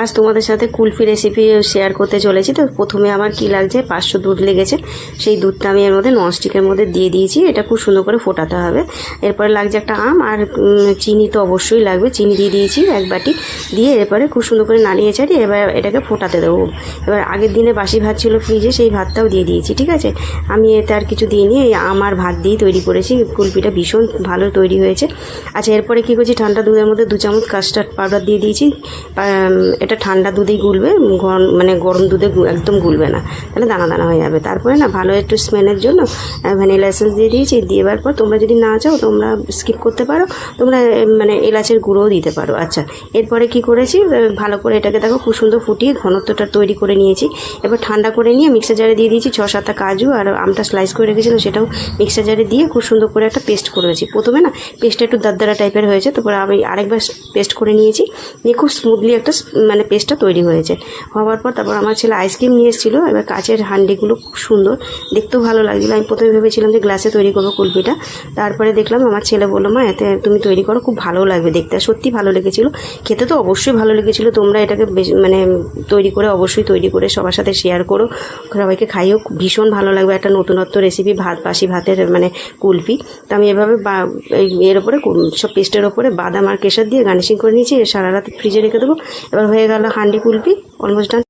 আজ তোমাদের সাথে কুলফি রেসিপি শেয়ার করতে চলেছি। তো প্রথমে আমার কি লাগছে, 500 দুধ লেগেছে। সেই দুধটা আমি এর মধ্যে ননস্টিকের মধ্যে দিয়ে দিয়েছি। এটা খুব সুন্দর করে ফোটাতে হবে। এরপরে লাগছে একটা আম আর চিনি তো অবশ্যই লাগবে। চিনি দিয়ে দিয়েছি 1 বাটি, দিয়ে এরপরে খুব সুন্দর করে নাড়িয়ে চাড়িয়ে এবার এটাকে ফোটাতে দেবো। এবার আগের দিনে বাসি ভাত ছিল ফ্রিজে, সেই ভাতটাও দিয়ে দিয়েছি। ঠিক আছে, আমি এতে আর কিছু দিইনি, এই আম আর ভাত দিয়েই তৈরি করেছি। কুলফিটা ভীষণ ভালো তৈরি হয়েছে। আচ্ছা, এরপরে কী করছি, ঠান্ডা দুধের মধ্যে 2 চামচ কাস্টার্ড পাউডার দিয়ে দিয়েছি। এটা ঠান্ডা দুধেই গুলবে, মানে গরম দুধে একদম গুলবে না, তাহলে দানা দানা হয়ে যাবে। তারপরে না ভালো একটু স্মেলের জন্য ভ্যানিলা এসেন্স দিয়ে দিয়েছি। দেওয়ার পর তোমরা যদি না চাও তোমরা স্কিপ করতে পারো, তোমরা মানে এলাচের গুঁড়োও দিতে পারো। আচ্ছা, এরপরে কি করেছি, ভালো করে এটাকে দেখো খুব সুন্দর ফুটিয়ে ঘনত্বটা তৈরি করে নিয়েছি। এবার ঠান্ডা করে নিয়ে মিক্সার জারে দিয়ে দিয়েছি 6-7টা কাজু, আর আমটা স্লাইস করে রেখেছিলাম সেটাও মিক্সার জারে দিয়ে খুব সুন্দর করে একটা পেস্ট করেছি। প্রথমে না পেস্টটা একটু দারদারা টাইপের হয়েছে, তারপরে আমি আরেকবার পেস্ট করে নিয়েছি, নিয়ে খুব স্মুথলি একটা মানে পেস্টটা তৈরি হয়েছে। হওয়ার পর তারপর আমার ছেলে আইসক্রিম নিয়ে এসেছিলো। এবার কাচের হান্ডিগুলো খুব সুন্দর, দেখতেও ভালো লাগছিলো। আমি প্রথমে ভেবেছিলাম যে গ্লাসে তৈরি করবো কুলফিটা, তারপরে দেখলাম আমার ছেলে বললো, মা এতে তুমি তৈরি করো, খুব ভালো লাগবে দেখতে। সত্যি ভালো লেগেছিলো, খেতে তো অবশ্যই ভালো লেগেছিলো। তোমরা এটাকে মানে তৈরি করে অবশ্যই তৈরি করে সবার সাথে শেয়ার করো, সবাইকে খাইও, ভীষণ ভালো লাগবে। একটা নতুনত্ব রেসিপি, বাসি ভাতের মানে কুলফি। তো আমি এভাবে এর ওপরে সব পেস্টের ওপরে বাদাম আর কেশর দিয়ে গার্নিশিং করে নিয়েছি। সারা রাত ফ্রিজে রেখে দেবো। এবার হয়ে গেল হান্ডি কুলফি, অলমোস্ট ডান।